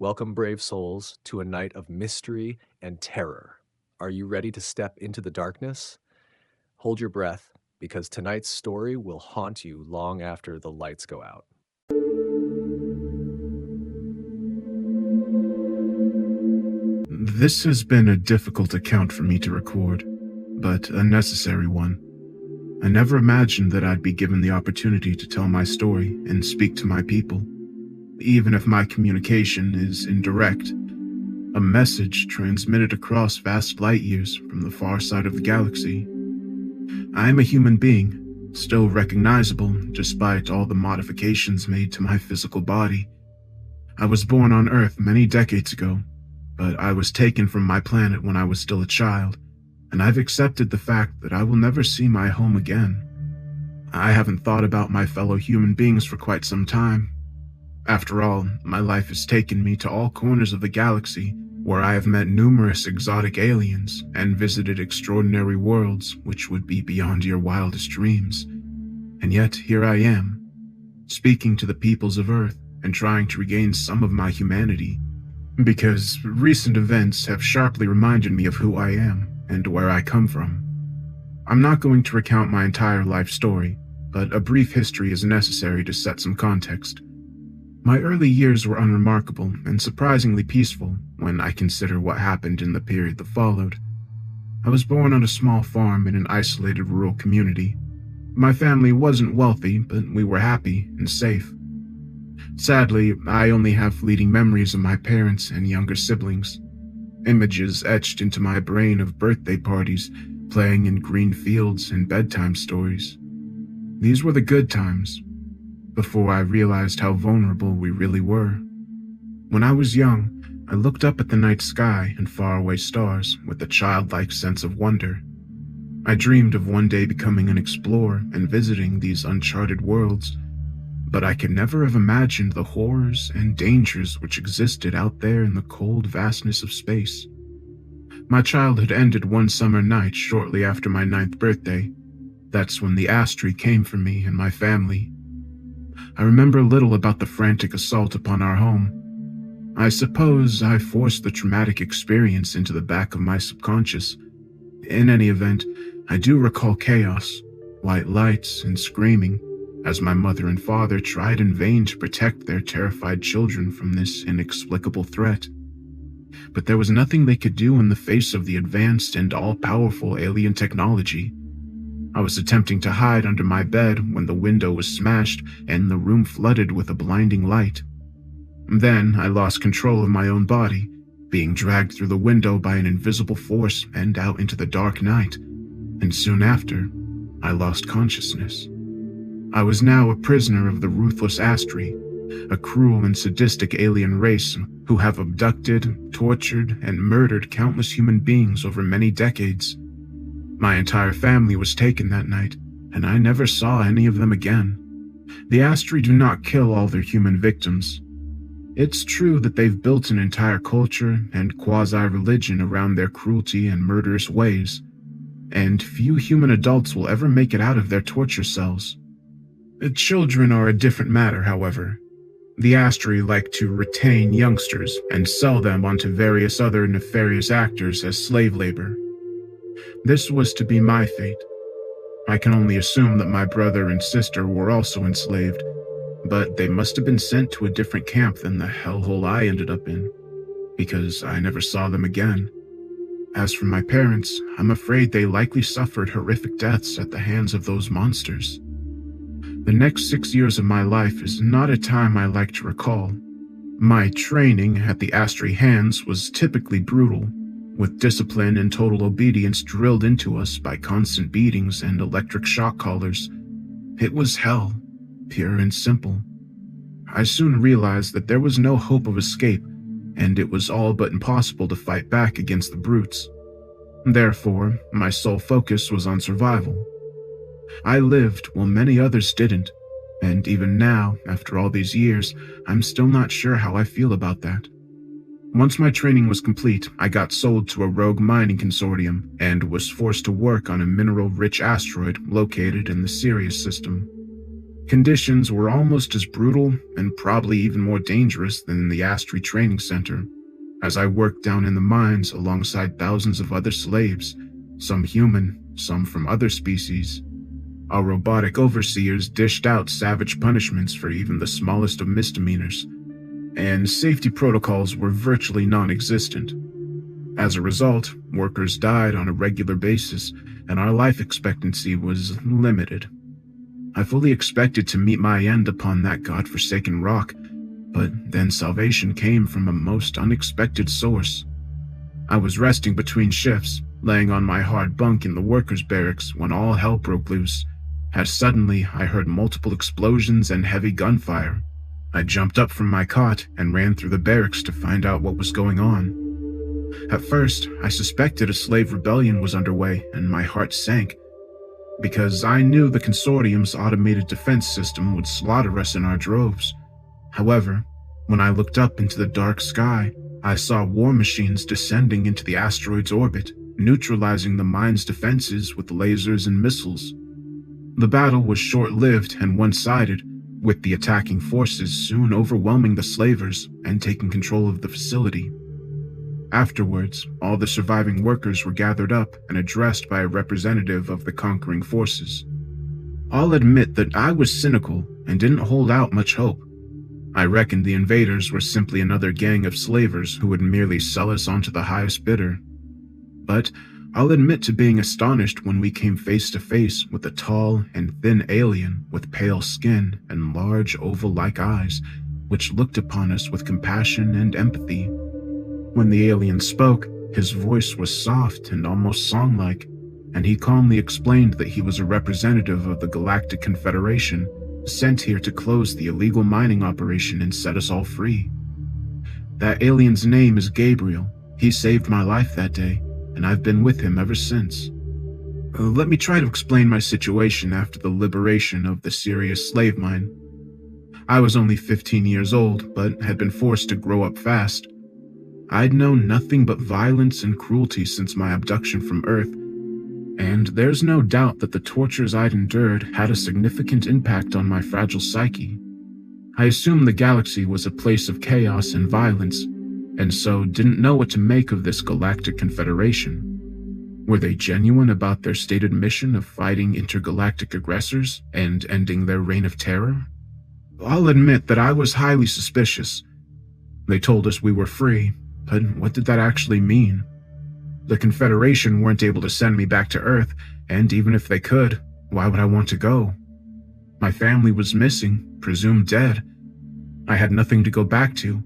Welcome, brave souls, to a night of mystery and terror. Are you ready to step into the darkness? Hold your breath, because tonight's story will haunt you long after the lights go out. This has been a difficult account for me to record, but a necessary one. I never imagined that I'd be given the opportunity to tell my story and speak to my people. Even if my communication is indirect, a message transmitted across vast light years from the far side of the galaxy. I am a human being, still recognizable despite all the modifications made to my physical body. I was born on Earth many decades ago, but I was taken from my planet when I was still a child, and I've accepted the fact that I will never see my home again. I haven't thought about my fellow human beings for quite some time. After all, my life has taken me to all corners of the galaxy, where I have met numerous exotic aliens and visited extraordinary worlds which would be beyond your wildest dreams. And yet here I am, speaking to the peoples of Earth and trying to regain some of my humanity, because recent events have sharply reminded me of who I am and where I come from. I'm not going to recount my entire life story, but a brief history is necessary to set some context. My early years were unremarkable and surprisingly peaceful when I consider what happened in the period that followed. I was born on a small farm in an isolated rural community. My family wasn't wealthy, but we were happy and safe. Sadly, I only have fleeting memories of my parents and younger siblings. Images etched into my brain of birthday parties, playing in green fields and bedtime stories. These were the good times, before I realized how vulnerable we really were. When I was young, I looked up at the night sky and faraway stars with a childlike sense of wonder. I dreamed of one day becoming an explorer and visiting these uncharted worlds, but I could never have imagined the horrors and dangers which existed out there in the cold vastness of space. My childhood ended one summer night shortly after my 9th birthday. That's when the Astri came for me and my family. I remember little about the frantic assault upon our home. I suppose I forced the traumatic experience into the back of my subconscious. In any event, I do recall chaos, white lights, and screaming, as my mother and father tried in vain to protect their terrified children from this inexplicable threat. But there was nothing they could do in the face of the advanced and all-powerful alien technology. I was attempting to hide under my bed when the window was smashed and the room flooded with a blinding light. Then I lost control of my own body, being dragged through the window by an invisible force and out into the dark night, and soon after, I lost consciousness. I was now a prisoner of the ruthless Astri, a cruel and sadistic alien race who have abducted, tortured, and murdered countless human beings over many decades. My entire family was taken that night, and I never saw any of them again. The Astri do not kill all their human victims. It's true that they've built an entire culture and quasi-religion around their cruelty and murderous ways, and few human adults will ever make it out of their torture cells. Children are a different matter, however. The Astri like to retain youngsters and sell them onto various other nefarious actors as slave labor. This was to be my fate. I can only assume that my brother and sister were also enslaved, but they must have been sent to a different camp than the hellhole I ended up in, because I never saw them again. As for my parents, I'm afraid they likely suffered horrific deaths at the hands of those monsters. The next 6 years of my life is not a time I like to recall. My training at the Astri hands was typically brutal, with discipline and total obedience drilled into us by constant beatings and electric shock collars. It was hell, pure and simple. I soon realized that there was no hope of escape, and it was all but impossible to fight back against the brutes. Therefore, my sole focus was on survival. I lived while many others didn't, and even now, after all these years, I'm still not sure how I feel about that. Once my training was complete, I got sold to a rogue mining consortium and was forced to work on a mineral-rich asteroid located in the Sirius system. Conditions were almost as brutal and probably even more dangerous than in the Astri Training Center, as I worked down in the mines alongside thousands of other slaves, some human, some from other species. Our robotic overseers dished out savage punishments for even the smallest of misdemeanors, and safety protocols were virtually non-existent. As a result, workers died on a regular basis, and our life expectancy was limited. I fully expected to meet my end upon that godforsaken rock, but then salvation came from a most unexpected source. I was resting between shifts, laying on my hard bunk in the workers' barracks when all hell broke loose, as suddenly I heard multiple explosions and heavy gunfire. I jumped up from my cot and ran through the barracks to find out what was going on. At first, I suspected a slave rebellion was underway, and my heart sank, because I knew the Consortium's automated defense system would slaughter us in our droves. However, when I looked up into the dark sky, I saw war machines descending into the asteroid's orbit, neutralizing the mine's defenses with lasers and missiles. The battle was short-lived and one-sided, with the attacking forces soon overwhelming the slavers and taking control of the facility. Afterwards, all the surviving workers were gathered up and addressed by a representative of the conquering forces. I'll admit that I was cynical and didn't hold out much hope. I reckoned the invaders were simply another gang of slavers who would merely sell us onto the highest bidder. But I'll admit to being astonished when we came face to face with a tall and thin alien with pale skin and large oval-like eyes, which looked upon us with compassion and empathy. When the alien spoke, his voice was soft and almost song-like, and he calmly explained that he was a representative of the Galactic Confederation, sent here to close the illegal mining operation and set us all free. That alien's name is Gabriel. He saved my life that day, and I've been with him ever since. Let me try to explain my situation after the liberation of the Sirius slave mine. I was only 15 years old, but had been forced to grow up fast. I'd known nothing but violence and cruelty since my abduction from Earth, and there's no doubt that the tortures I'd endured had a significant impact on my fragile psyche. I assumed the galaxy was a place of chaos and violence, and so didn't know what to make of this Galactic Confederation. Were they genuine about their stated mission of fighting intergalactic aggressors and ending their reign of terror? I'll admit that I was highly suspicious. They told us we were free, but what did that actually mean? The Confederation weren't able to send me back to Earth, and even if they could, why would I want to go? My family was missing, presumed dead. I had nothing to go back to.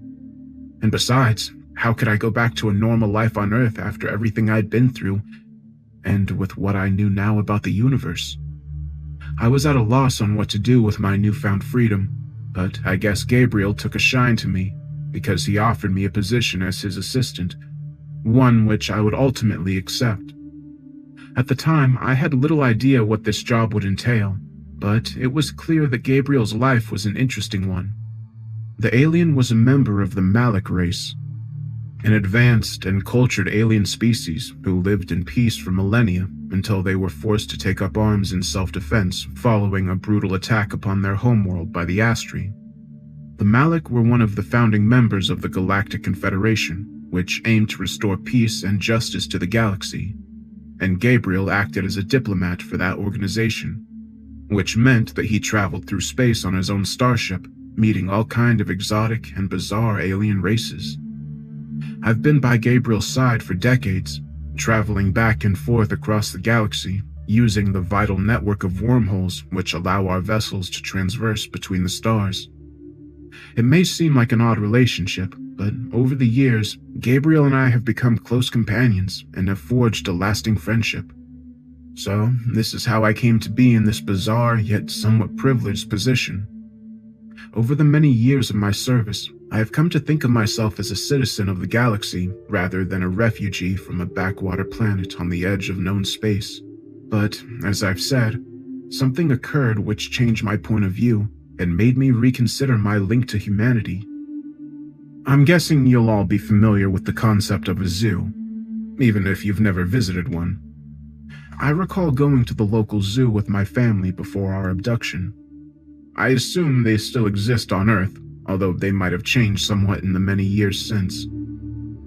And besides, how could I go back to a normal life on Earth after everything I'd been through, and with what I knew now about the universe? I was at a loss on what to do with my newfound freedom, but I guess Gabriel took a shine to me, because he offered me a position as his assistant, one which I would ultimately accept. At the time, I had little idea what this job would entail, but it was clear that Gabriel's life was an interesting one. The alien was a member of the Malik race, an advanced and cultured alien species who lived in peace for millennia until they were forced to take up arms in self-defense following a brutal attack upon their homeworld by the Astri. The Malik were one of the founding members of the Galactic Confederation, which aimed to restore peace and justice to the galaxy, and Gabriel acted as a diplomat for that organization, which meant that he traveled through space on his own starship, meeting all kind of exotic and bizarre alien races. I've been by Gabriel's side for decades, traveling back and forth across the galaxy, using the vital network of wormholes which allow our vessels to transverse between the stars. It may seem like an odd relationship, but over the years, Gabriel and I have become close companions and have forged a lasting friendship. So, this is how I came to be in this bizarre yet somewhat privileged position. Over the many years of my service, I have come to think of myself as a citizen of the galaxy rather than a refugee from a backwater planet on the edge of known space. But, as I've said, something occurred which changed my point of view and made me reconsider my link to humanity. I'm guessing you'll all be familiar with the concept of a zoo, even if you've never visited one. I recall going to the local zoo with my family before our abduction. I assume they still exist on Earth, although they might have changed somewhat in the many years since.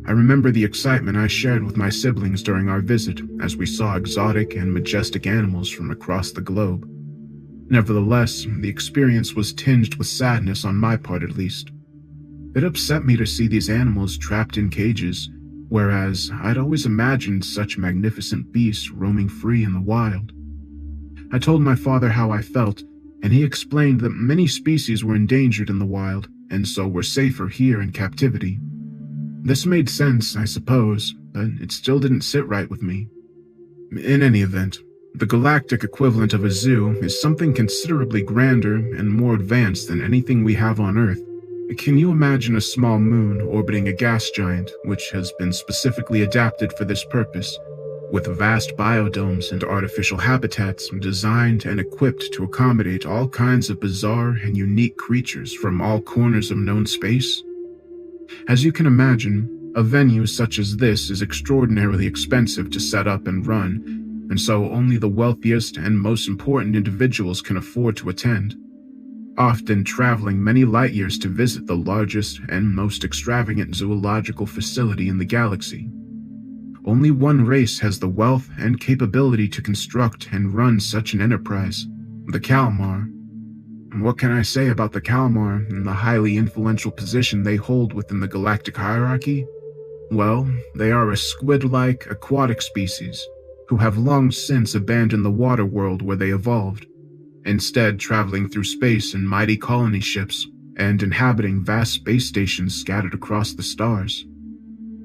I remember the excitement I shared with my siblings during our visit as we saw exotic and majestic animals from across the globe. Nevertheless, the experience was tinged with sadness on my part at least. It upset me to see these animals trapped in cages, whereas I'd always imagined such magnificent beasts roaming free in the wild. I told my father how I felt, and he explained that many species were endangered in the wild, and so were safer here in captivity. This made sense, I suppose, but it still didn't sit right with me. In any event, the galactic equivalent of a zoo is something considerably grander and more advanced than anything we have on Earth. Can you imagine a small moon orbiting a gas giant, which has been specifically adapted for this purpose, with vast biodomes and artificial habitats designed and equipped to accommodate all kinds of bizarre and unique creatures from all corners of known space? As you can imagine, a venue such as this is extraordinarily expensive to set up and run, and so only the wealthiest and most important individuals can afford to attend, often traveling many light years to visit the largest and most extravagant zoological facility in the galaxy. Only one race has the wealth and capability to construct and run such an enterprise, the Kalmar. What can I say about the Kalmar and the highly influential position they hold within the galactic hierarchy? Well, they are a squid-like aquatic species who have long since abandoned the water world where they evolved, instead traveling through space in mighty colony ships and inhabiting vast space stations scattered across the stars.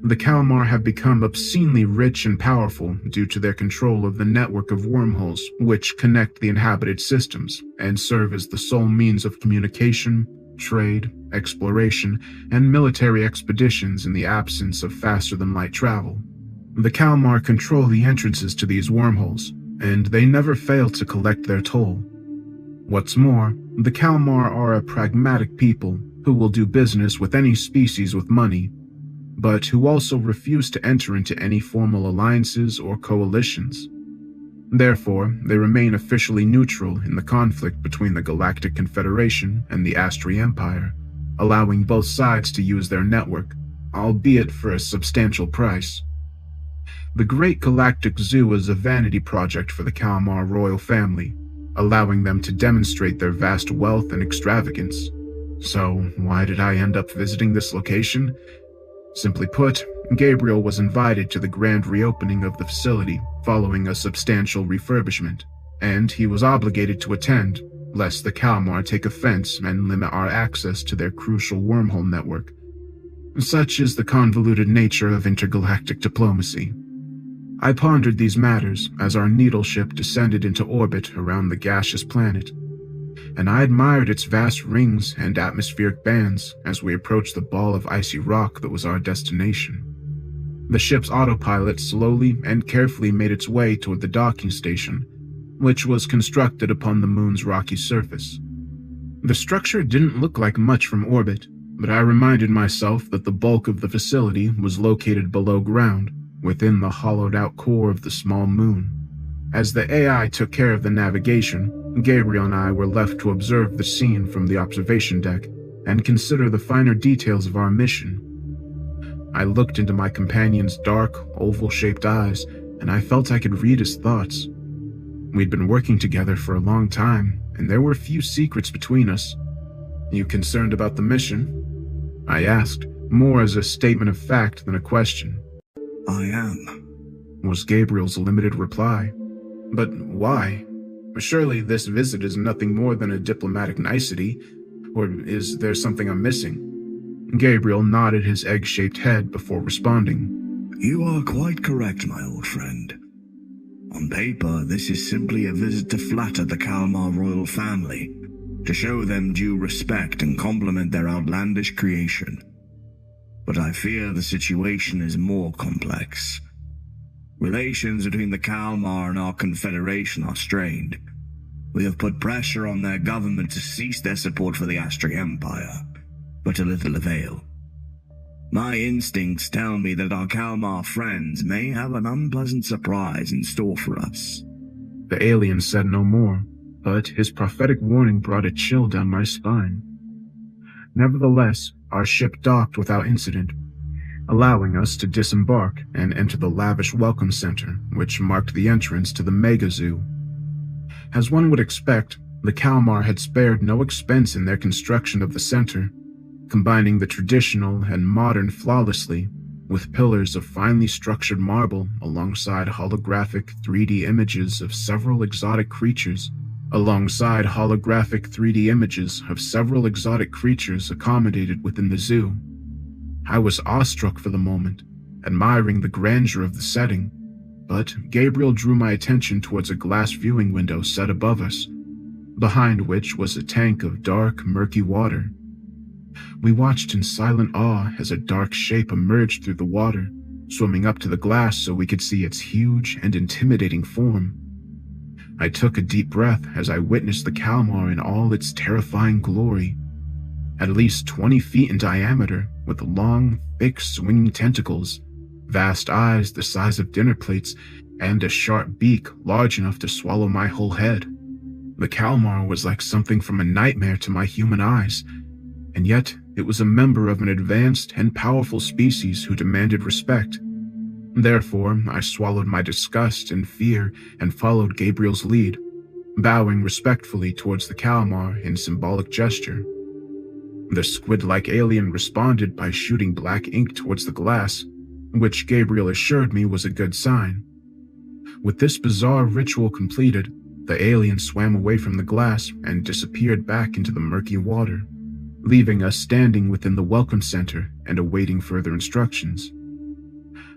The Kalmar have become obscenely rich and powerful due to their control of the network of wormholes which connect the inhabited systems and serve as the sole means of communication, trade, exploration, and military expeditions in the absence of faster-than-light travel. The Kalmar control the entrances to these wormholes, and they never fail to collect their toll. What's more, the Kalmar are a pragmatic people who will do business with any species with money, but who also refuse to enter into any formal alliances or coalitions. Therefore, they remain officially neutral in the conflict between the Galactic Confederation and the Astri Empire, allowing both sides to use their network, albeit for a substantial price. The Great Galactic Zoo is a vanity project for the Kalmar royal family, allowing them to demonstrate their vast wealth and extravagance. So, why did I end up visiting this location? Simply put, Gabriel was invited to the grand reopening of the facility following a substantial refurbishment, and he was obligated to attend, lest the Kalmar take offense and limit our access to their crucial wormhole network. Such is the convoluted nature of intergalactic diplomacy. I pondered these matters as our needle ship descended into orbit around the gaseous planet, and I admired its vast rings and atmospheric bands as we approached the ball of icy rock that was our destination. The ship's autopilot slowly and carefully made its way toward the docking station, which was constructed upon the moon's rocky surface. The structure didn't look like much from orbit, but I reminded myself that the bulk of the facility was located below ground, within the hollowed-out core of the small moon. As the AI took care of the navigation, Gabriel and I were left to observe the scene from the observation deck and consider the finer details of our mission. I looked into my companion's dark, oval-shaped eyes, and I felt I could read his thoughts. We'd been working together for a long time, and there were few secrets between us. "You concerned about the mission?" I asked, more as a statement of fact than a question. "I am," was Gabriel's limited reply. "But why? Surely this visit is nothing more than a diplomatic nicety, or is there something I'm missing?" Gabriel nodded his egg-shaped head before responding. "You are quite correct, my old friend. On paper, this is simply a visit to flatter the Kalmar royal family, to show them due respect and compliment their outlandish creation. But I fear the situation is more complex. Relations between the Kalmar and our confederation are strained. We have put pressure on their government to cease their support for the Astri Empire, but to little avail. My instincts tell me that our Kalmar friends may have an unpleasant surprise in store for us." The alien said no more. but his prophetic warning brought a chill down my spine. Nevertheless, our ship docked without incident, allowing us to disembark and enter the lavish welcome center, which marked the entrance to the mega zoo. As one would expect, the Kalmar had spared no expense in their construction of the center, combining the traditional and modern flawlessly, with pillars of finely structured marble alongside holographic 3D images of several exotic creatures accommodated within the zoo. I was awestruck for the moment, admiring the grandeur of the setting, but Gabriel drew my attention towards a glass viewing window set above us, behind which was a tank of dark, murky water. We watched in silent awe as a dark shape emerged through the water, swimming up to the glass so we could see its huge and intimidating form. I took a deep breath as I witnessed the Kalmar in all its terrifying glory. At least 20 feet in diameter, with long, thick, swinging tentacles, vast eyes the size of dinner plates, and a sharp beak large enough to swallow my whole head. The Kalmar was like something from a nightmare to my human eyes, and yet it was a member of an advanced and powerful species who demanded respect. Therefore, I swallowed my disgust and fear and followed Gabriel's lead, bowing respectfully towards the Kalmar in symbolic gesture. The squid-like alien responded by shooting black ink towards the glass, which Gabriel assured me was a good sign. With this bizarre ritual completed, the alien swam away from the glass and disappeared back into the murky water, leaving us standing within the welcome center and awaiting further instructions.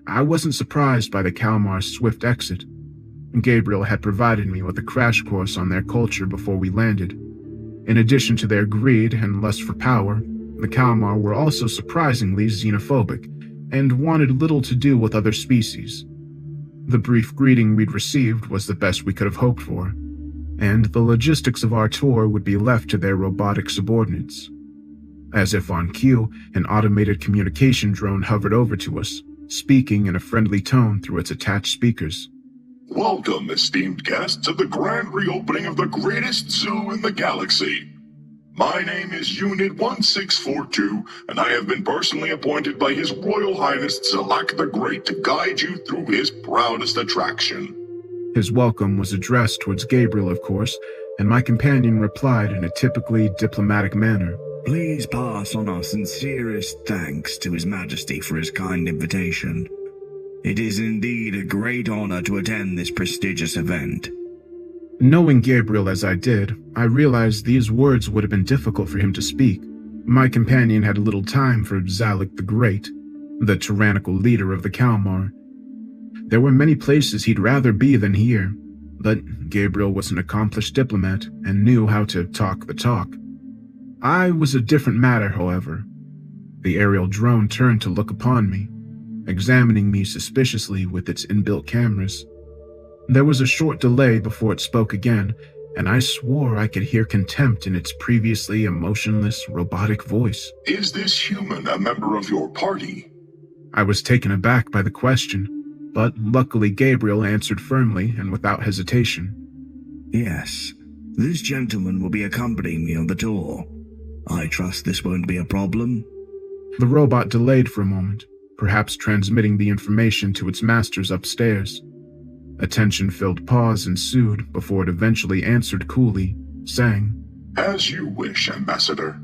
I wasn't surprised by the Kalmar's swift exit. Gabriel had provided me with a crash course on their culture before we landed. In addition to their greed and lust for power, the Kalmar were also surprisingly xenophobic and wanted little to do with other species. The brief greeting we'd received was the best we could have hoped for, and the logistics of our tour would be left to their robotic subordinates. As if on cue, an automated communication drone hovered over to us, speaking in a friendly tone through its attached speakers. Welcome, esteemed guests, to the grand reopening of the greatest zoo in the galaxy. My name is Unit 1642, and I have been personally appointed by His Royal Highness Zalak the Great to guide you through his proudest attraction. His welcome was addressed towards Gabriel, of course, and my companion replied in a typically diplomatic manner. Please pass on our sincerest thanks to His Majesty for his kind invitation. It is indeed a great honor to attend this prestigious event. Knowing Gabriel as I did, I realized these words would have been difficult for him to speak. My companion had little time for Zalak the Great, the tyrannical leader of the Kalmar. There were many places he'd rather be than here, but Gabriel was an accomplished diplomat and knew how to talk the talk. I was a different matter, however. The aerial drone turned to look upon me, examining me suspiciously with its inbuilt cameras. There was a short delay before it spoke again, and I swore I could hear contempt in its previously emotionless, robotic voice. Is this human a member of your party? I was taken aback by the question, but luckily Gabriel answered firmly and without hesitation. Yes, this gentleman will be accompanying me on the tour. I trust this won't be a problem. The robot delayed for a moment, perhaps transmitting the information to its masters upstairs. A tension-filled pause ensued before it eventually answered coolly, saying, As you wish, Ambassador.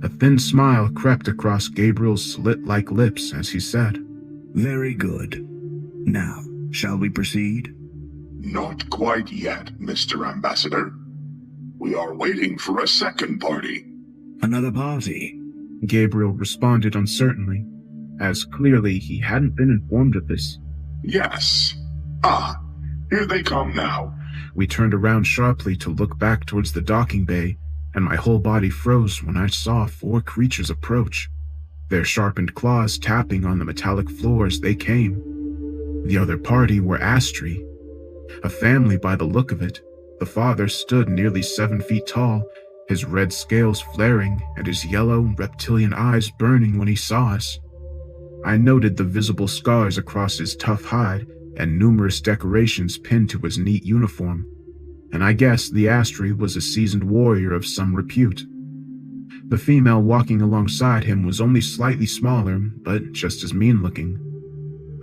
A thin smile crept across Gabriel's slit-like lips as he said, Very good. Now, shall we proceed? Not quite yet, Mr. Ambassador. We are waiting for a second party. Another party? Gabriel responded uncertainly, as clearly he hadn't been informed of this. Yes. Here they come now. We turned around sharply to look back towards the docking bay, and my whole body froze when I saw 4 creatures approach, their sharpened claws tapping on the metallic floor as they came. The other party were Astri, a family by the look of it. The father stood nearly 7 feet tall, his red scales flaring and his yellow, reptilian eyes burning when he saw us. I noted the visible scars across his tough hide and numerous decorations pinned to his neat uniform, and I guessed the Astri was a seasoned warrior of some repute. The female walking alongside him was only slightly smaller, but just as mean-looking.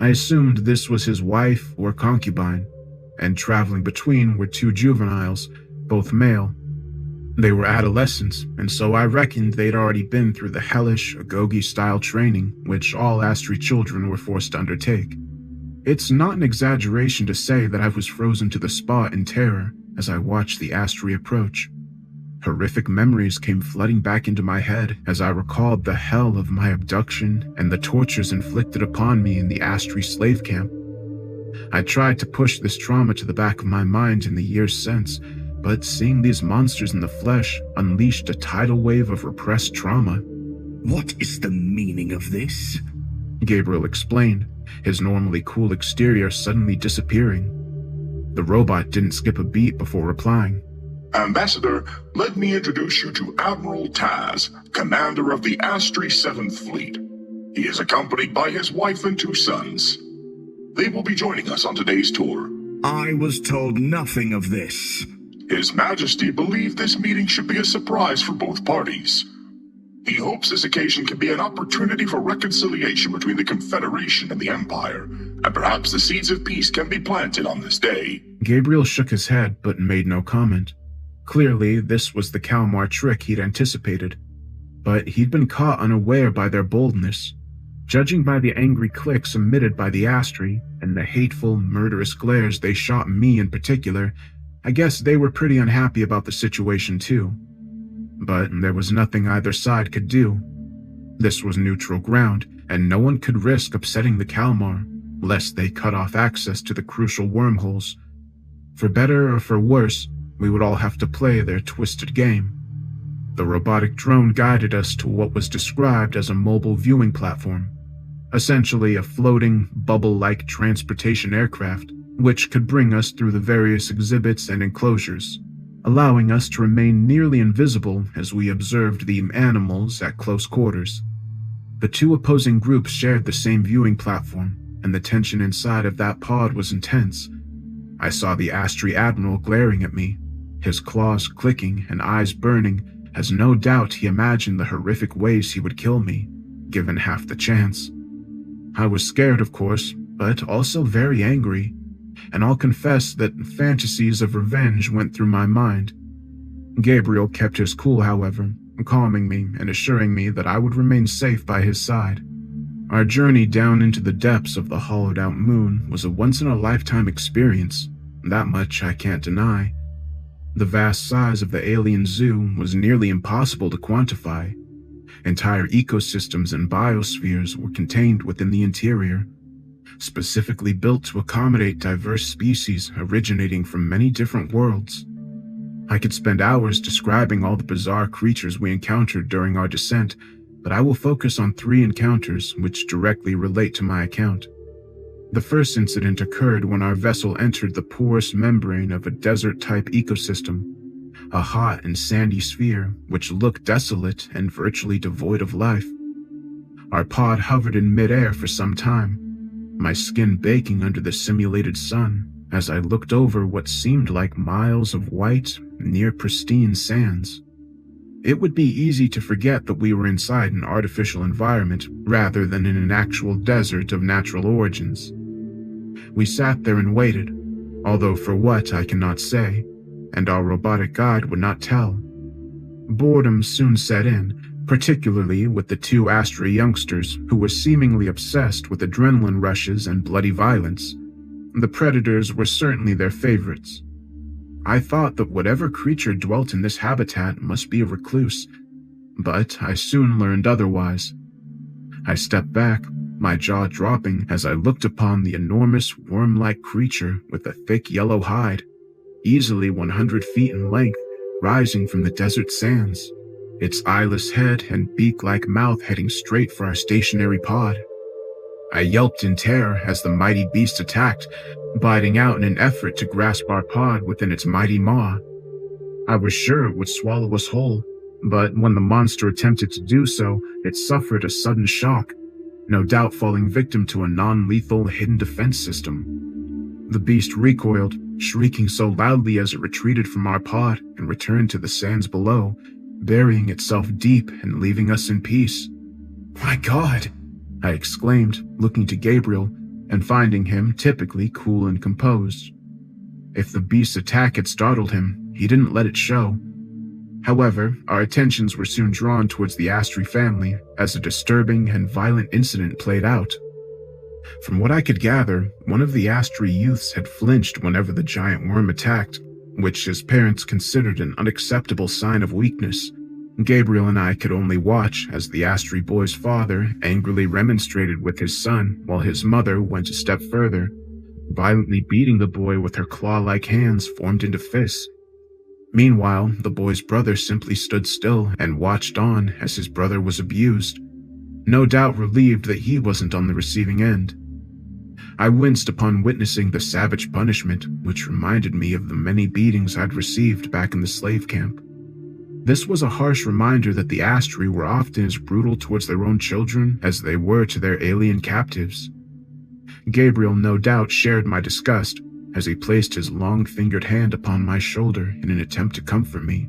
I assumed this was his wife or concubine, and traveling between were two juveniles, both male. They were adolescents, and so I reckoned they'd already been through the hellish, Agogi-style training which all Astri children were forced to undertake. It's not an exaggeration to say that I was frozen to the spot in terror as I watched the Astri approach. Horrific memories came flooding back into my head as I recalled the hell of my abduction and the tortures inflicted upon me in the Astri slave camp. I tried to push this trauma to the back of my mind in the years since, but seeing these monsters in the flesh unleashed a tidal wave of repressed trauma. What is the meaning of this? Gabriel explained, his normally cool exterior suddenly disappearing. The robot didn't skip a beat before replying. Ambassador, let me introduce you to Admiral Taz, commander of the Astri 7th Fleet. He is accompanied by his wife and two sons. They will be joining us on today's tour. I was told nothing of this. His Majesty believed this meeting should be a surprise for both parties. He hopes this occasion can be an opportunity for reconciliation between the Confederation and the Empire, and perhaps the seeds of peace can be planted on this day. Gabriel shook his head but made no comment. Clearly, this was the Kalmar trick he'd anticipated, but he'd been caught unaware by their boldness. Judging by the angry clicks emitted by the Astri and the hateful, murderous glares they shot me in particular, I guess they were pretty unhappy about the situation too. But there was nothing either side could do. This was neutral ground, and no one could risk upsetting the Kalmar, lest they cut off access to the crucial wormholes. For better or for worse, we would all have to play their twisted game. The robotic drone guided us to what was described as a mobile viewing platform, essentially a floating, bubble-like transportation aircraft, which could bring us through the various exhibits and enclosures, allowing us to remain nearly invisible as we observed the animals at close quarters. The two opposing groups shared the same viewing platform, and the tension inside of that pod was intense. I saw the Astri Admiral glaring at me, his claws clicking and eyes burning, as no doubt he imagined the horrific ways he would kill me, given half the chance. I was scared, of course, but also very angry, and I'll confess that fantasies of revenge went through my mind. Gabriel kept his cool, however, calming me and assuring me that I would remain safe by his side. Our journey down into the depths of the hollowed-out moon was a once-in-a-lifetime experience, that much I can't deny. The vast size of the alien zoo was nearly impossible to quantify. Entire ecosystems and biospheres were contained within the interior, specifically built to accommodate diverse species originating from many different worlds. I could spend hours describing all the bizarre creatures we encountered during our descent, but I will focus on 3 encounters which directly relate to my account. The first incident occurred when our vessel entered the porous membrane of a desert-type ecosystem, a hot and sandy sphere which looked desolate and virtually devoid of life. Our pod hovered in midair for some time, my skin baking under the simulated sun as I looked over what seemed like miles of white, near-pristine sands. It would be easy to forget that we were inside an artificial environment rather than in an actual desert of natural origins. We sat there and waited, although for what I cannot say, and our robotic guide would not tell. Boredom soon set in, particularly with the 2 Astri youngsters who were seemingly obsessed with adrenaline rushes and bloody violence. The predators were certainly their favorites. I thought that whatever creature dwelt in this habitat must be a recluse, but I soon learned otherwise. I stepped back, my jaw dropping as I looked upon the enormous worm-like creature with a thick yellow hide, easily 100 feet in length, rising from the desert sands, its eyeless head and beak-like mouth heading straight for our stationary pod. I yelped in terror as the mighty beast attacked, biting out in an effort to grasp our pod within its mighty maw. I was sure it would swallow us whole, but when the monster attempted to do so, it suffered a sudden shock, no doubt falling victim to a non-lethal hidden defense system. The beast recoiled, shrieking so loudly as it retreated from our pod and returned to the sands below, burying itself deep and leaving us in peace. "My God!" I exclaimed, looking to Gabriel and finding him typically cool and composed. If the beast's attack had startled him, he didn't let it show. However, our attentions were soon drawn towards the Astri family as a disturbing and violent incident played out. From what I could gather, one of the Astri youths had flinched whenever the giant worm attacked, which his parents considered an unacceptable sign of weakness. Gabriel and I could only watch as the Astri boy's father angrily remonstrated with his son while his mother went a step further, violently beating the boy with her claw-like hands formed into fists. Meanwhile, the boy's brother simply stood still and watched on as his brother was abused, no doubt relieved that he wasn't on the receiving end. I winced upon witnessing the savage punishment, which reminded me of the many beatings I'd received back in the slave camp. This was a harsh reminder that the Astri were often as brutal towards their own children as they were to their alien captives. Gabriel no doubt shared my disgust as he placed his long-fingered hand upon my shoulder in an attempt to comfort me.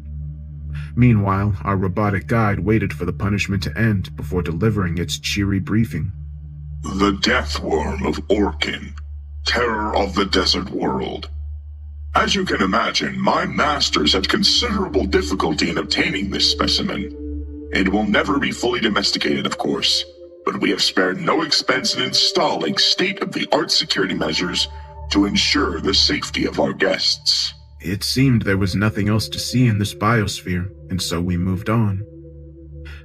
Meanwhile, our robotic guide waited for the punishment to end before delivering its cheery briefing. The death worm of Orkin, terror of the desert world. As you can imagine, my masters had considerable difficulty in obtaining this specimen. It will never be fully domesticated, of course, but we have spared no expense in installing state-of-the-art security measures to ensure the safety of our guests. It seemed there was nothing else to see in this biosphere, and so we moved on.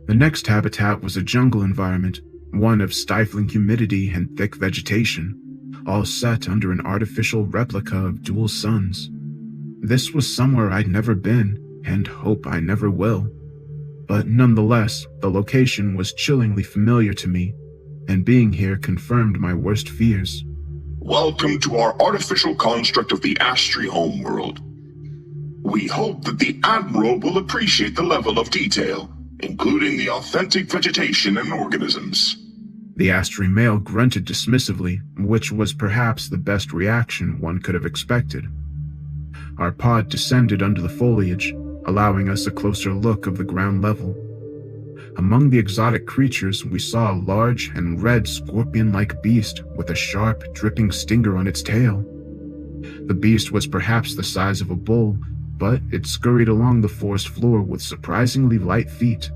The next habitat was a jungle environment, one of stifling humidity and thick vegetation, all set under an artificial replica of dual suns. This was somewhere I'd never been, and hope I never will. But nonetheless, the location was chillingly familiar to me, and being here confirmed my worst fears. Welcome to our artificial construct of the Astri homeworld. We hope that the Admiral will appreciate the level of detail, including the authentic vegetation and organisms. The Astri male grunted dismissively, which was perhaps the best reaction one could have expected. Our pod descended under the foliage, allowing us a closer look of the ground level. Among the exotic creatures, we saw a large and red scorpion-like beast with a sharp, dripping stinger on its tail. The beast was perhaps the size of a bull, but it scurried along the forest floor with surprisingly light feet.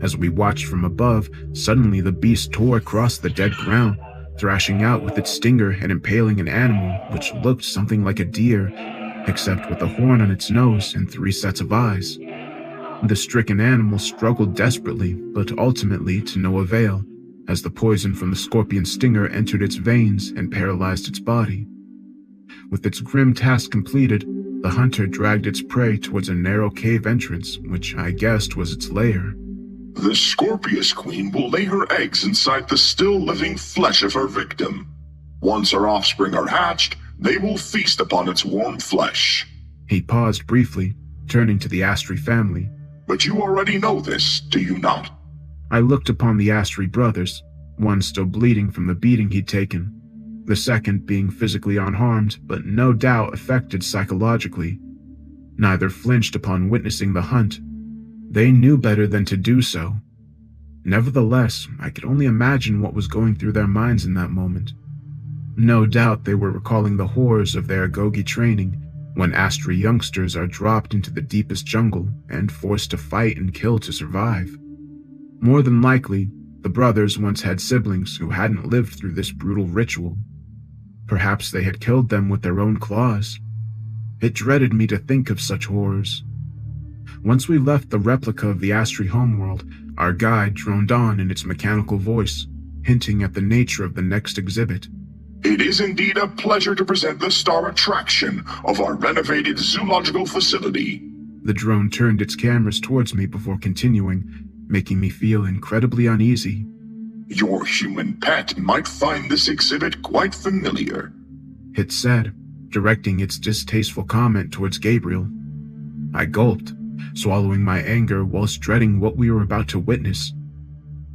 As we watched from above, suddenly the beast tore across the dead ground, thrashing out with its stinger and impaling an animal which looked something like a deer, except with a horn on its nose and 3 sets of eyes. The stricken animal struggled desperately, but ultimately to no avail, as the poison from the scorpion stinger entered its veins and paralyzed its body. With its grim task completed, the hunter dragged its prey towards a narrow cave entrance, which I guessed was its lair. The Scorpius Queen will lay her eggs inside the still-living flesh of her victim. Once her offspring are hatched, they will feast upon its warm flesh. He paused briefly, turning to the Astri family. But you already know this, do you not? I looked upon the Astri brothers, one still bleeding from the beating he'd taken, the second being physically unharmed, but no doubt affected psychologically. Neither flinched upon witnessing the hunt. They knew better than to do so. Nevertheless, I could only imagine what was going through their minds in that moment. No doubt they were recalling the horrors of their Agogi training, when Astri youngsters are dropped into the deepest jungle and forced to fight and kill to survive. More than likely, the brothers once had siblings who hadn't lived through this brutal ritual. Perhaps they had killed them with their own claws. It dreaded me to think of such horrors. Once we left the replica of the Astri homeworld, our guide droned on in its mechanical voice, hinting at the nature of the next exhibit. It is indeed a pleasure to present the star attraction of our renovated zoological facility. The drone turned its cameras towards me before continuing, making me feel incredibly uneasy. Your human pet might find this exhibit quite familiar, it said, directing its distasteful comment towards Gabriel. I gulped, swallowing my anger whilst dreading what we were about to witness.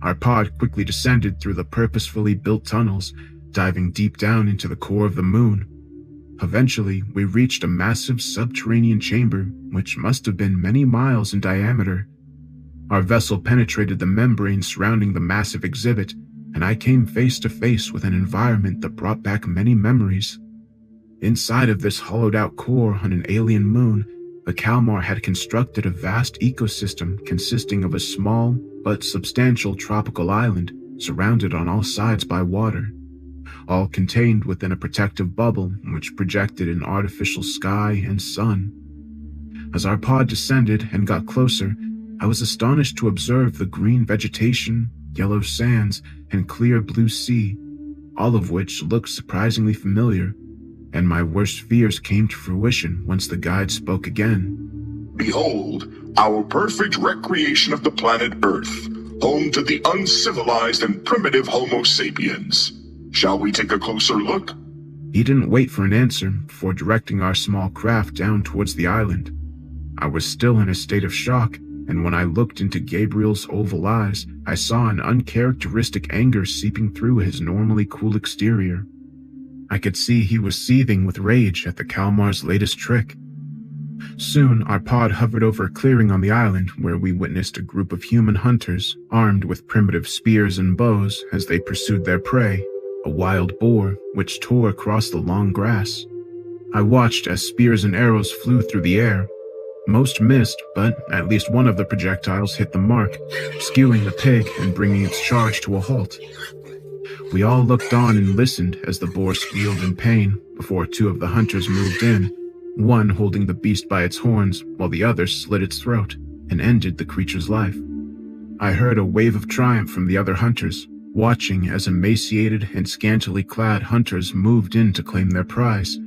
Our pod quickly descended through the purposefully built tunnels, diving deep down into the core of the moon. Eventually, we reached a massive subterranean chamber, which must have been many miles in diameter. Our vessel penetrated the membrane surrounding the massive exhibit, and I came face to face with an environment that brought back many memories. Inside of this hollowed-out core on an alien moon, the Kalmar had constructed a vast ecosystem consisting of a small but substantial tropical island surrounded on all sides by water, all contained within a protective bubble which projected an artificial sky and sun. As our pod descended and got closer, I was astonished to observe the green vegetation, yellow sands, and clear blue sea, all of which looked surprisingly familiar, and my worst fears came to fruition once the guide spoke again. Behold, our perfect recreation of the planet Earth, home to the uncivilized and primitive Homo sapiens. Shall we take a closer look? He didn't wait for an answer before directing our small craft down towards the island. I was still in a state of shock, and when I looked into Gabriel's oval eyes, I saw an uncharacteristic anger seeping through his normally cool exterior. I could see he was seething with rage at the Kalmar's latest trick. Soon, our pod hovered over a clearing on the island where we witnessed a group of human hunters armed with primitive spears and bows as they pursued their prey, a wild boar which tore across the long grass. I watched as spears and arrows flew through the air. Most missed, but at least one of the projectiles hit the mark, skewing the pig and bringing its charge to a halt. We all looked on and listened as the boar squealed in pain before two of the hunters moved in, one holding the beast by its horns while the other slit its throat and ended the creature's life. I heard a wave of triumph from the other hunters, watching as emaciated and scantily clad hunters moved in to claim their prize,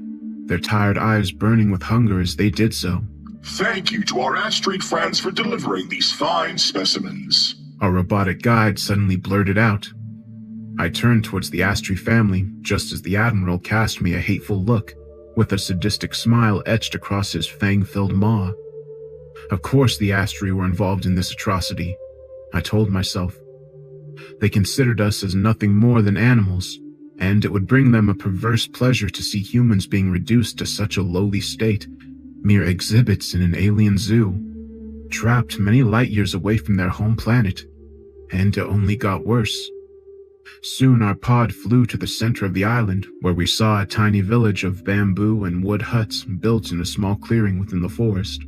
their tired eyes burning with hunger as they did so. Thank you to our Astrid friends for delivering these fine specimens. Our robotic guide suddenly blurted out. I turned towards the Astrid family just as the Admiral cast me a hateful look, with a sadistic smile etched across his fang-filled maw. Of course the Astrid were involved in this atrocity, I told myself. They considered us as nothing more than animals, and it would bring them a perverse pleasure to see humans being reduced to such a lowly state, mere exhibits in an alien zoo, trapped many light years away from their home planet. And it only got worse. Soon our pod flew to the center of the island, where we saw a tiny village of bamboo and wood huts built in a small clearing within the forest.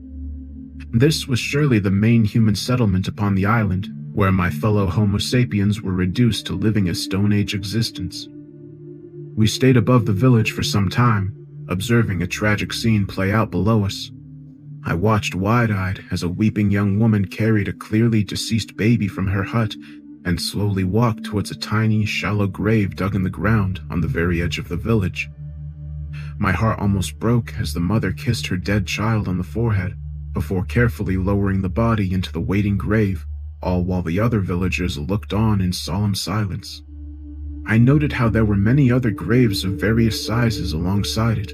This was surely the main human settlement upon the island, where my fellow Homo sapiens were reduced to living a Stone Age existence. We stayed above the village for some time, observing a tragic scene play out below us. I watched wide-eyed as a weeping young woman carried a clearly deceased baby from her hut and slowly walked towards a tiny, shallow grave dug in the ground on the very edge of the village. My heart almost broke as the mother kissed her dead child on the forehead before carefully lowering the body into the waiting grave, all while the other villagers looked on in solemn silence. I noted how there were many other graves of various sizes alongside it.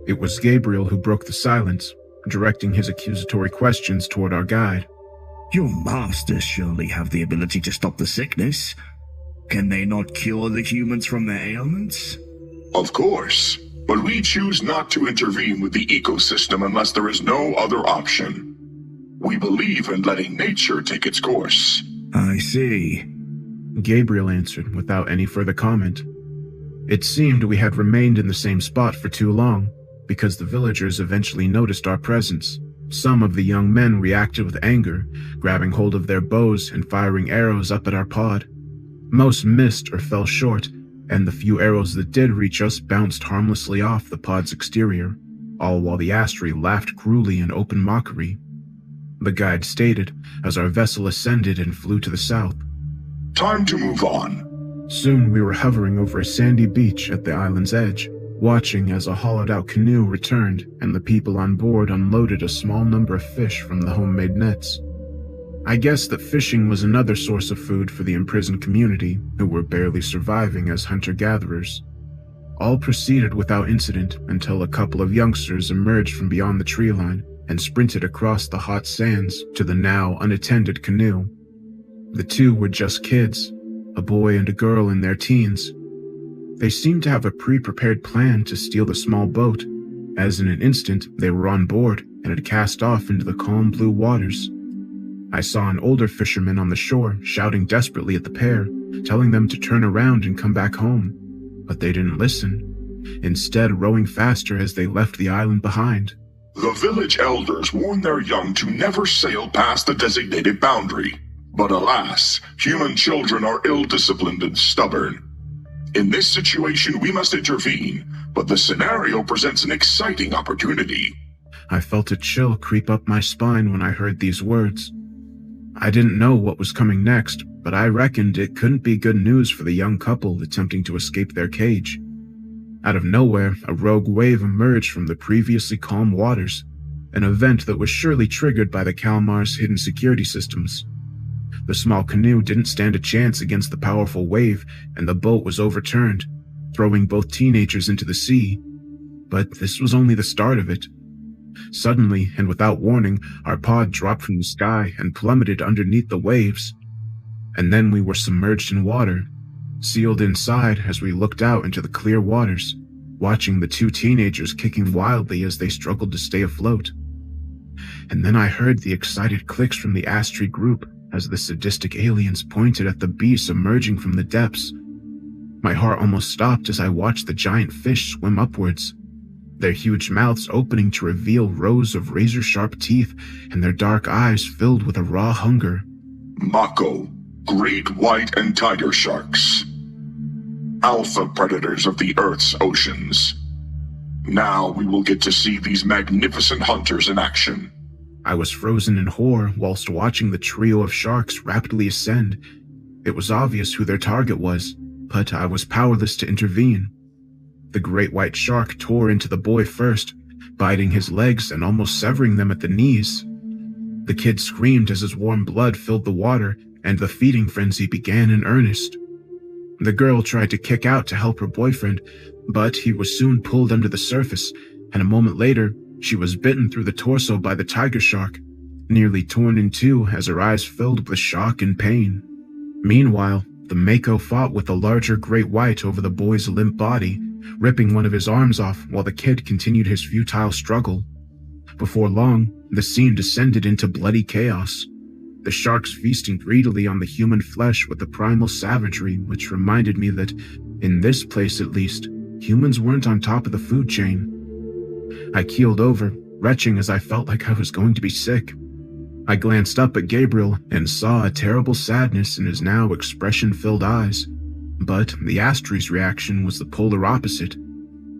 It was Gabriel who broke the silence, directing his accusatory questions toward our guide. Your masters surely have the ability to stop the sickness. Can they not cure the humans from their ailments? Of course, but we choose not to intervene with the ecosystem unless there is no other option. We believe in letting nature take its course. I see. Gabriel answered without any further comment. It seemed we had remained in the same spot for too long, because the villagers eventually noticed our presence. Some of the young men reacted with anger, grabbing hold of their bows and firing arrows up at our pod. Most missed or fell short, and the few arrows that did reach us bounced harmlessly off the pod's exterior, all while the Astri laughed cruelly in open mockery. The guide stated as our vessel ascended and flew to the south. Time to move on. Soon we were hovering over a sandy beach at the island's edge, watching as a hollowed-out canoe returned and the people on board unloaded a small number of fish from the homemade nets. I guessed that fishing was another source of food for the imprisoned community, who were barely surviving as hunter-gatherers. All proceeded without incident until a couple of youngsters emerged from beyond the tree line and sprinted across the hot sands to the now unattended canoe. The two were just kids, a boy and a girl in their teens. They seemed to have a pre-prepared plan to steal the small boat, as in an instant they were on board and had cast off into the calm blue waters. I saw an older fisherman on the shore shouting desperately at the pair, telling them to turn around and come back home, but they didn't listen, instead rowing faster as they left the island behind. The village elders warn their young to never sail past the designated boundary, but alas, human children are ill-disciplined and stubborn. In this situation, we must intervene, but the scenario presents an exciting opportunity. I felt a chill creep up my spine when I heard these words. I didn't know what was coming next, but I reckoned it couldn't be good news for the young couple attempting to escape their cage. Out of nowhere, a rogue wave emerged from the previously calm waters, an event that was surely triggered by the Kalmar's hidden security systems. The small canoe didn't stand a chance against the powerful wave, and the boat was overturned, throwing both teenagers into the sea. But this was only the start of it. Suddenly, and without warning, our pod dropped from the sky and plummeted underneath the waves. And then we were submerged in water, sealed inside as we looked out into the clear waters, watching the two teenagers kicking wildly as they struggled to stay afloat. And then I heard the excited clicks from the Astri group as the sadistic aliens pointed at the beast emerging from the depths. My heart almost stopped as I watched the giant fish swim upwards, their huge mouths opening to reveal rows of razor-sharp teeth and their dark eyes filled with a raw hunger. Mako, great white and tiger sharks. Alpha predators of the Earth's oceans. Now we will get to see these magnificent hunters in action. I was frozen in horror whilst watching the trio of sharks rapidly ascend. It was obvious who their target was, but I was powerless to intervene. The great white shark tore into the boy first, biting his legs and almost severing them at the knees. The kid screamed as his warm blood filled the water, and the feeding frenzy began in earnest. The girl tried to kick out to help her boyfriend, but he was soon pulled under the surface, and a moment later, she was bitten through the torso by the tiger shark, nearly torn in two as her eyes filled with shock and pain. Meanwhile, the Mako fought with the larger great white over the boy's limp body, ripping one of his arms off while the kid continued his futile struggle. Before long, the scene descended into bloody chaos, the sharks feasting greedily on the human flesh with a primal savagery which reminded me that, in this place at least, humans weren't on top of the food chain. I keeled over, retching as I felt like I was going to be sick. I glanced up at Gabriel and saw a terrible sadness in his now expression-filled eyes. But the Astri's reaction was the polar opposite,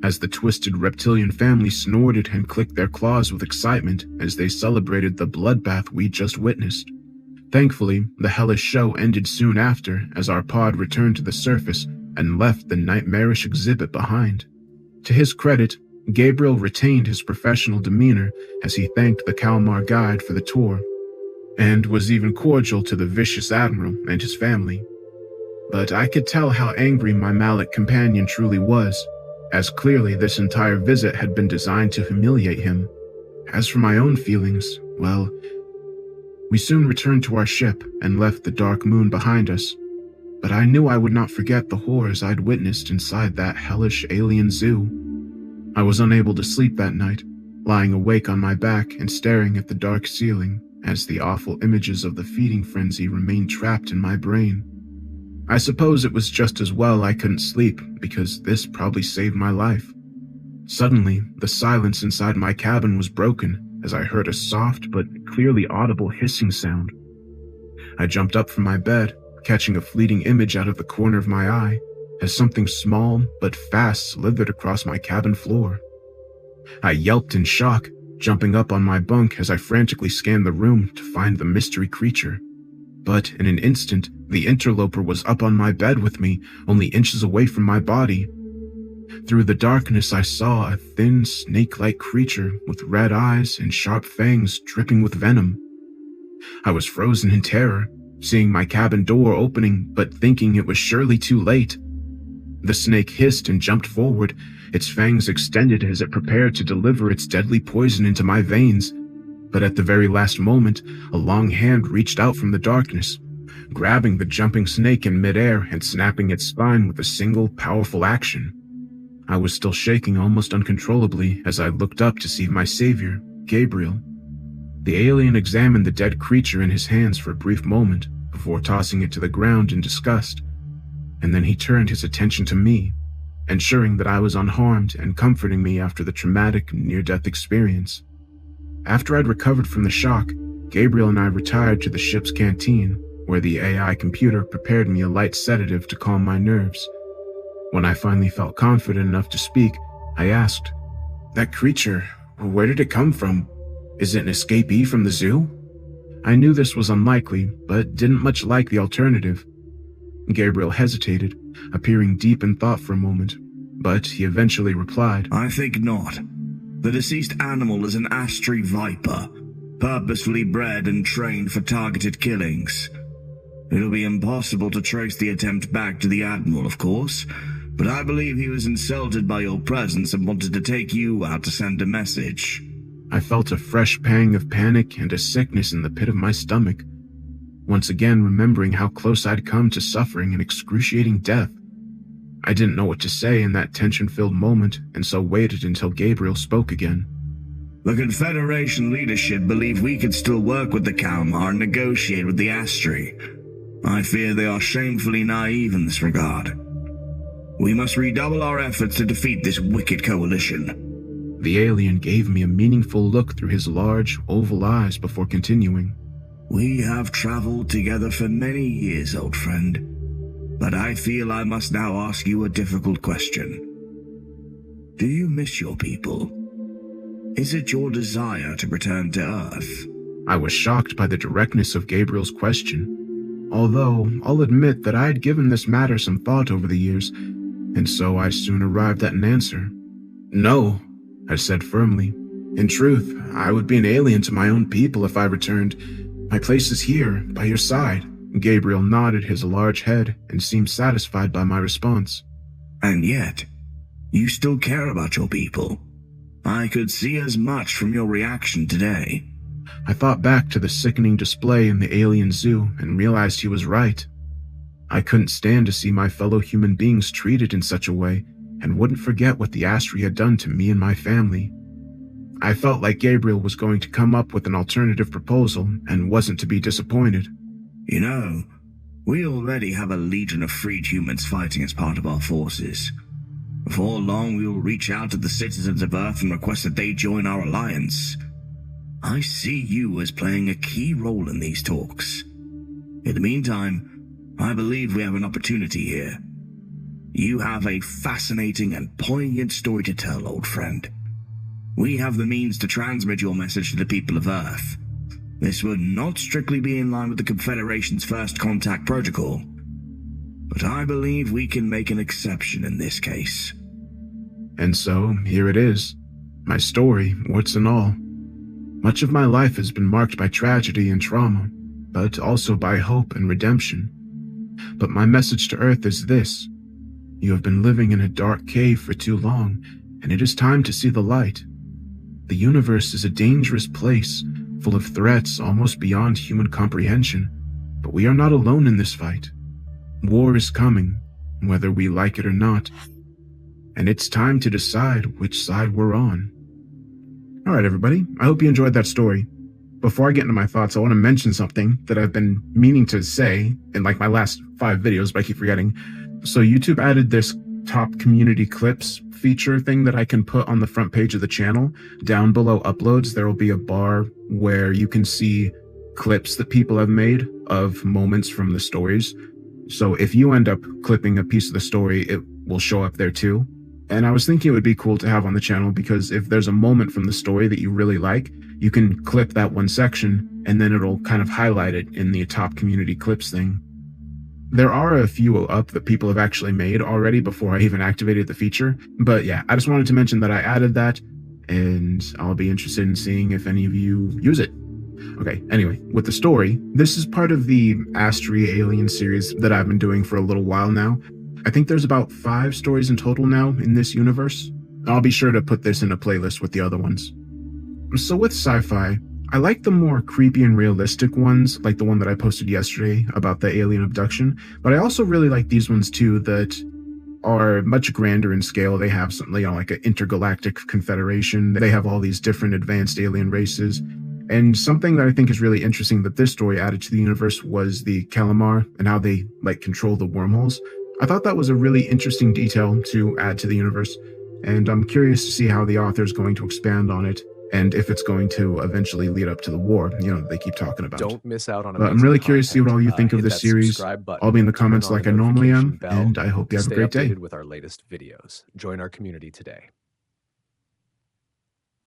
as the twisted reptilian family snorted and clicked their claws with excitement as they celebrated the bloodbath we'd just witnessed. Thankfully, the hellish show ended soon after as our pod returned to the surface and left the nightmarish exhibit behind. To his credit, Gabriel retained his professional demeanor as he thanked the Kalmar guide for the tour, and was even cordial to the vicious admiral and his family. But I could tell how angry my Malik companion truly was, as clearly this entire visit had been designed to humiliate him. As for my own feelings, well, we soon returned to our ship and left the dark moon behind us, but I knew I would not forget the horrors I'd witnessed inside that hellish alien zoo. I was unable to sleep that night, lying awake on my back and staring at the dark ceiling as the awful images of the feeding frenzy remained trapped in my brain. I suppose it was just as well I couldn't sleep, because this probably saved my life. Suddenly, the silence inside my cabin was broken as I heard a soft but clearly audible hissing sound. I jumped up from my bed, catching a fleeting image out of the corner of my eye, as something small but fast slithered across my cabin floor. I yelped in shock, jumping up on my bunk as I frantically scanned the room to find the mystery creature. But in an instant, the interloper was up on my bed with me, only inches away from my body. Through the darkness, I saw a thin, snake-like creature with red eyes and sharp fangs dripping with venom. I was frozen in terror, seeing my cabin door opening but thinking it was surely too late. The snake hissed and jumped forward, its fangs extended as it prepared to deliver its deadly poison into my veins. But at the very last moment, a long hand reached out from the darkness, grabbing the jumping snake in midair and snapping its spine with a single powerful action. I was still shaking almost uncontrollably as I looked up to see my savior, Gabriel. The alien examined the dead creature in his hands for a brief moment before tossing it to the ground in disgust, and then he turned his attention to me, ensuring that I was unharmed and comforting me after the traumatic near-death experience. After I'd recovered from the shock, Gabriel and I retired to the ship's canteen, where the AI computer prepared me a light sedative to calm my nerves. When I finally felt confident enough to speak, I asked, "That creature, where did it come from? Is it an escapee from the zoo?" I knew this was unlikely, but didn't much like the alternative. Gabriel hesitated, appearing deep in thought for a moment, but he eventually replied, "I think not. The deceased animal is an Astri viper, purposefully bred and trained for targeted killings. It'll be impossible to trace the attempt back to the Admiral, of course, but I believe he was insulted by your presence and wanted to take you out to send a message." I felt a fresh pang of panic and a sickness in the pit of my stomach, once again remembering how close I'd come to suffering an excruciating death. I didn't know what to say in that tension-filled moment, and so waited until Gabriel spoke again. "The Confederation leadership believe we could still work with the Kalmar and negotiate with the Astri. I fear they are shamefully naive in this regard. We must redouble our efforts to defeat this wicked coalition." The alien gave me a meaningful look through his large, oval eyes before continuing. "We have traveled together for many years, old friend, but I feel I must now ask you a difficult question. Do you miss your people? Is it your desire to return to Earth?" I was shocked by the directness of Gabriel's question, although I'll admit that I had given this matter some thought over the years, and so I soon arrived at an answer. "No," I said firmly. "In truth, I would be an alien to my own people if I returned. My place is here, by your side." Gabriel nodded his large head and seemed satisfied by my response. "And yet, you still care about your people. I could see as much from your reaction today." I thought back to the sickening display in the alien zoo and realized he was right. I couldn't stand to see my fellow human beings treated in such a way, and wouldn't forget what the Astri had done to me and my family. I felt like Gabriel was going to come up with an alternative proposal and wasn't to be disappointed. "You know, we already have a legion of freed humans fighting as part of our forces. Before long, we will reach out to the citizens of Earth and request that they join our alliance. I see you as playing a key role in these talks. In the meantime, I believe we have an opportunity here. You have a fascinating and poignant story to tell, old friend. We have the means to transmit your message to the people of Earth. This would not strictly be in line with the Confederation's first contact protocol, but I believe we can make an exception in this case." And so, here it is. My story, warts and all. Much of my life has been marked by tragedy and trauma, but also by hope and redemption. But my message to Earth is this: you have been living in a dark cave for too long, and it is time to see the light. The universe is a dangerous place, full of threats almost beyond human comprehension, but we are not alone in this fight. War is coming, whether we like it or not, and it's time to decide which side we're on. Alright everybody, I hope you enjoyed that story. Before I get into my thoughts, I want to mention something that I've been meaning to say in like my last 5 videos, but I keep forgetting. So YouTube added this top community clips feature thing that I can put on the front page of the channel. Down below uploads, there will be a bar where you can see clips that people have made of moments from the stories. So if you end up clipping a piece of the story, it will show up there too. And I was thinking it would be cool to have on the channel because if there's a moment from the story that you really like, you can clip that one section and then it'll kind of highlight it in the top community clips thing. There are a few up that people have actually made already before I even activated the feature. But yeah, I just wanted to mention that I added that and I'll be interested in seeing if any of you use it. Okay, anyway, with the story, this is part of the Astri Alien series that I've been doing for a little while now. I think there's about 5 stories in total now in this universe. I'll be sure to put this in a playlist with the other ones. So with sci-fi, I like the more creepy and realistic ones, like the one that I posted yesterday about the alien abduction, but I also really like these ones too that are much grander in scale. They have something, like an intergalactic confederation. They have all these different advanced alien races. And something that I think is really interesting that this story added to the universe was the calamar and how they control the wormholes. I thought that was a really interesting detail to add to the universe, and I'm curious to see how the author is going to expand on it and if it's going to eventually lead up to the war, they keep talking about. Don't miss out on But I'm amazing really curious to see what all you content. think of Hit this that series. subscribe button I'll be in the and turn comments on like the I normally notification am, bell and I hope you to have a stay great day. updated with our latest videos. Join our community today.